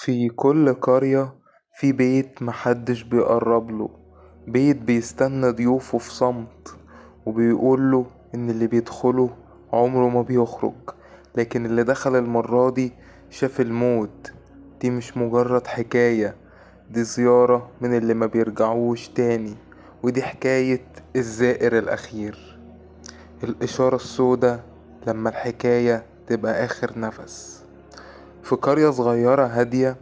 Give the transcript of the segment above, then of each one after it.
في كل قرية في بيت محدش بيقربله، بيت بيستنى ضيوفه في صمت وبيقوله إن اللي بيدخله عمره ما بيخرج. لكن اللي دخل المرة دي شاف الموت. دي مش مجرد حكاية، دي زيارة من اللي ما بيرجعوش تاني. ودي حكاية الزائر الأخير، الإشارة السوداء لما الحكاية تبقى آخر نفس. في قرية صغيرة هادية،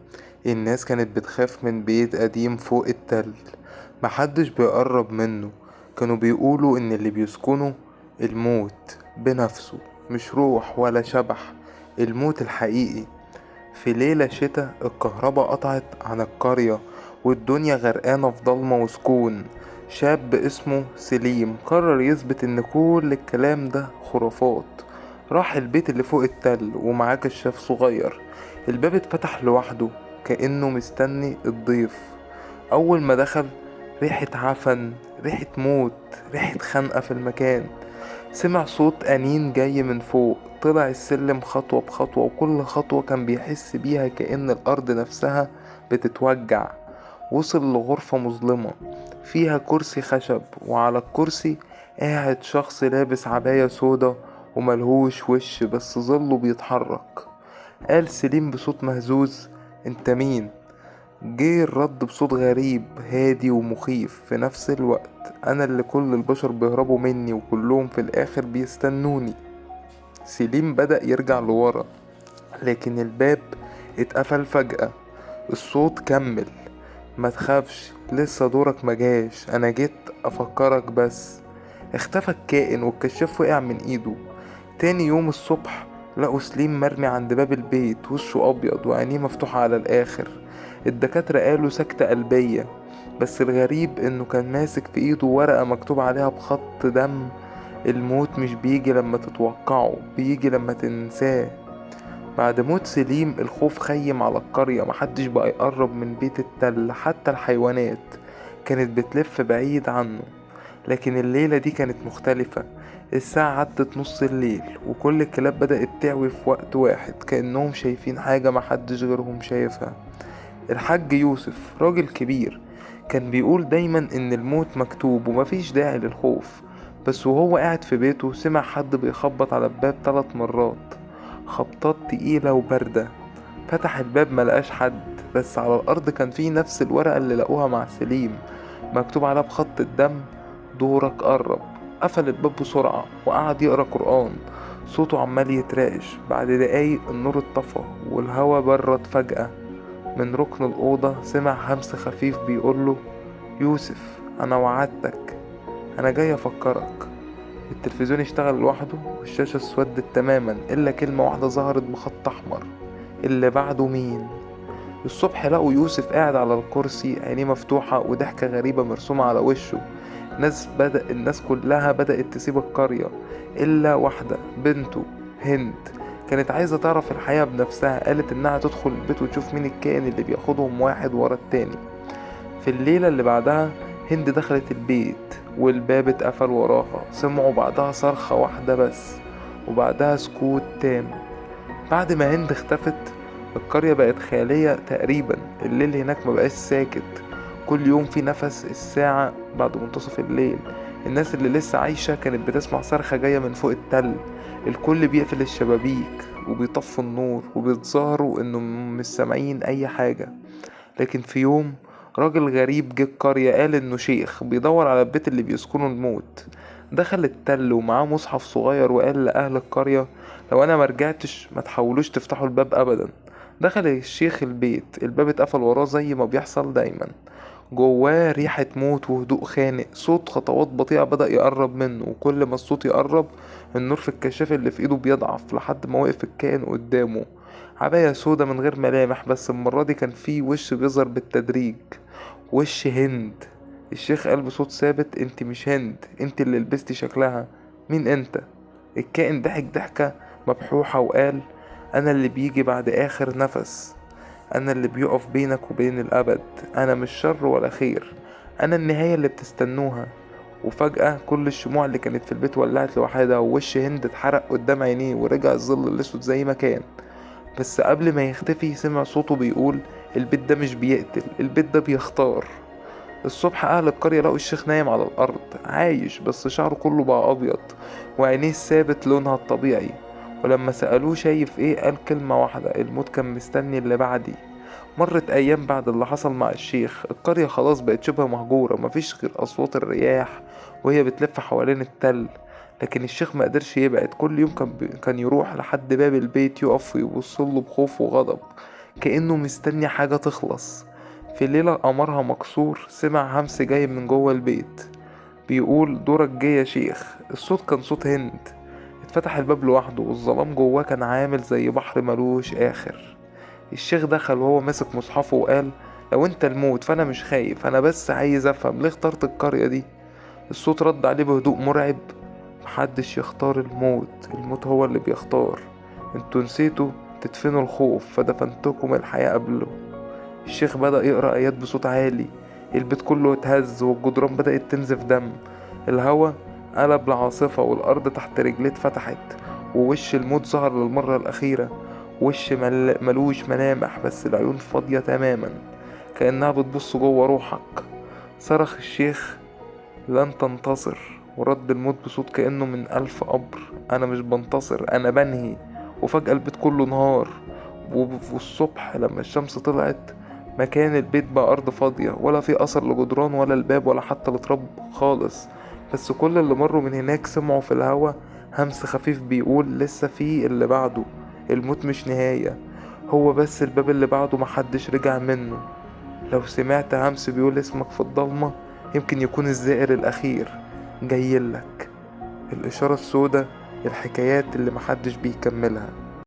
الناس كانت بتخاف من بيت قديم فوق التل، محدش بيقرب منه. كانوا بيقولوا ان اللي بيسكنه الموت بنفسه، مش روح ولا شبح، الموت الحقيقي. في ليلة شتا الكهرباء قطعت عن القرية والدنيا غرقانة في ضلمة وسكون. شاب اسمه سليم قرر يثبت ان كل الكلام ده خرافات. راح البيت اللي فوق التل ومعاه كشاف صغير. الباب اتفتح لوحده كأنه مستني الضيف. أول ما دخل، ريحة عفن، ريحة موت، ريحة خنقة في المكان. سمع صوت أنين جاي من فوق، طلع السلم خطوة بخطوة، وكل خطوة كان بيحس بيها كأن الأرض نفسها بتتوجع. وصل لغرفة مظلمة فيها كرسي خشب، وعلى الكرسي قاعد شخص لابس عباية سودا وملهوش وش بس ظله بيتحرك. قال سليم بصوت مهزوز: انت مين؟ جه الرد بصوت غريب هادي ومخيف في نفس الوقت: انا اللي كل البشر بيهربوا مني وكلهم في الاخر بيستنوني. سليم بدأ يرجع لورا، لكن الباب اتقفل فجأة. الصوت كمل: ما تخافش، لسه دورك مجاش، انا جيت افكرك بس. اختفى الكائن والكشاف وقع من ايده. تاني يوم الصبح لقوا سليم مرمي عند باب البيت، وشه ابيض وعينيه مفتوحة على الاخر. الدكاترة قالوا سكتة قلبية، بس الغريب انه كان ماسك في ايده ورقة مكتوب عليها بخط دم: الموت مش بيجي لما تتوقعه، بيجي لما تنساه. بعد موت سليم الخوف خيم على القرية، محدش بقى يقرب من بيت التل، حتى الحيوانات كانت بتلف بعيد عنه. لكن الليلة دي كانت مختلفة. الساعة عدت نص الليل وكل الكلاب بدأت تعوي في وقت واحد، كأنهم شايفين حاجة محدش غيرهم شايفها. الحاج يوسف راجل كبير كان بيقول دايما ان الموت مكتوب ومفيش داعي للخوف. بس وهو قاعد في بيته سمع حد بيخبط على الباب 3 مرات، خبطات تقيلة وباردة. فتح الباب ملقاش حد، بس على الأرض كان فيه نفس الورقة اللي لقوها مع سليم، مكتوب عليها بخط الدم: دورك قرب. قفل الباب بسرعة وقعد يقرأ قرآن، صوته عمال يترعش. بعد دقايق النور اتطفى والهوا برد فجأة. من ركن الأوضة سمع همس خفيف بيقوله: يوسف، أنا وعدتك، أنا جاي أفكرك. التلفزيون اشتغل لوحده والشاشة اسودت تماما إلا كلمة واحدة ظهرت بخط أحمر: اللي بعده مين؟ الصبح لقوا يوسف قاعد على الكرسي، عينيه مفتوحة وضحكة غريبة مرسومة على وشه. الناس كلها بدأت تسيب القرية إلا واحدة، بنته هند. كانت عايزة تعرف الحياة بنفسها، قالت إنها تدخل البيت وتشوف مين الكائن اللي بياخدهم واحد ورا التاني. في الليلة اللي بعدها هند دخلت البيت والباب اتقفل وراها. سمعوا بعدها صرخة واحدة بس، وبعدها سكوت تام. بعد ما هند اختفت القرية بقت خالية تقريبا. الليل هناك مبقاش ساكت، كل يوم في نفس. الساعة بعد منتصف الليل الناس اللي لسه عايشة كانت بتسمع صرخة جاية من فوق التل. الكل بيقفل الشبابيك وبيطفوا النور وبيتظاهروا انهم مش سامعين اي حاجة. لكن في يوم راجل غريب جه القرية، قال انه شيخ بيدور على البيت اللي بيسكنه الموت. دخل التل ومعاه مصحف صغير وقال لأهل القرية: لو انا مرجعتش ما تحاولوش تفتحوا الباب ابدا. دخل الشيخ البيت، الباب اتقفل وراه زي ما بيحصل دايما. جواه ريحة موت وهدوء خانق. صوت خطوات بطيئة بدأ يقرب منه، وكل ما الصوت يقرب النور في الكشاف اللي في ايده بيضعف لحد ما وقف الكائن قدامه. عباية سودا من غير ملامح، بس المرة دي كان فيه وش بيظهر بالتدريج: وش هند. الشيخ قال بصوت ثابت: انت مش هند، انت اللي لبستي شكلها. مين انت؟ الكائن ضحك ضحكة مبحوحة وقال: انا اللي بيجي بعد اخر نفس، انا اللي بيقف بينك وبين الابد، انا مش شر ولا خير، انا النهاية اللي بتستنوها. وفجأة كل الشموع اللي كانت في البيت ولعت لوحدها، ووش هند اتحرق قدام عينيه ورجع الظل الاسود زي ما كان. بس قبل ما يختفي سمع صوته بيقول: البيت ده مش بيقتل، البيت ده بيختار. الصبح أهل القرية لقوا الشيخ نايم على الأرض عايش، بس شعره كله بقى أبيض وعينيه ثابت لونها الطبيعي. ولما سألوه شايف ايه قال كلمة واحدة: الموت كان مستني اللي بعدي. مرت أيام بعد اللي حصل مع الشيخ، القرية خلاص بقت شبه مهجورة، مفيش غير أصوات الرياح وهي بتلف حوالين التل. لكن الشيخ ما قدرش يبعد، كل يوم كان يروح لحد باب البيت يقف ويبصله بخوف وغضب، كأنه مستني حاجة تخلص. في ليلة قمرها مكسور سمع همس جاي من جوه البيت بيقول: دورك جه يا شيخ. الصوت كان صوت هند. اتفتح الباب لوحده والظلام جواه كان عامل زي بحر ملوش آخر. الشيخ دخل وهو ماسك مصحفه وقال: لو انت الموت فانا مش خايف، انا بس عايز افهم ليه اخترت القرية دي. الصوت رد عليه بهدوء مرعب: محدش يختار الموت، الموت هو اللي بيختار. انتوا نسيتوا تدفنوا الخوف فدفنتكم الحياة قبله. الشيخ بدأ يقرأ آيات بصوت عالي. البيت كله اتهز والجدران بدأت تنزف دم. الهوا قلب لعاصفة والأرض تحت رجليه اتفتحت، ووش الموت ظهر للمرة الأخيرة. وش ملوش ملامح، بس العيون فاضية تماما كأنها بتبص جوه روحك. صرخ الشيخ: لن تنتصر. ورد الموت بصوت كأنه من 1000 قبر: أنا مش بنتصر، أنا بنهي. وفجأة البيت كله نهار. والصبح لما الشمس طلعت، مكان البيت بقى أرض فاضية، ولا في أثر لجدران ولا الباب ولا حتى التراب خالص. بس كل اللي مروا من هناك سمعوا في الهوا همس خفيف بيقول: لسه في اللي بعده. الموت مش نهاية، هو بس الباب اللي بعده محدش رجع منه. لو سمعت همس بيقول اسمك في الضلمة، يمكن يكون الزائر الأخير جايلك. الإشارة السوداء، الحكايات اللي محدش بيكملها.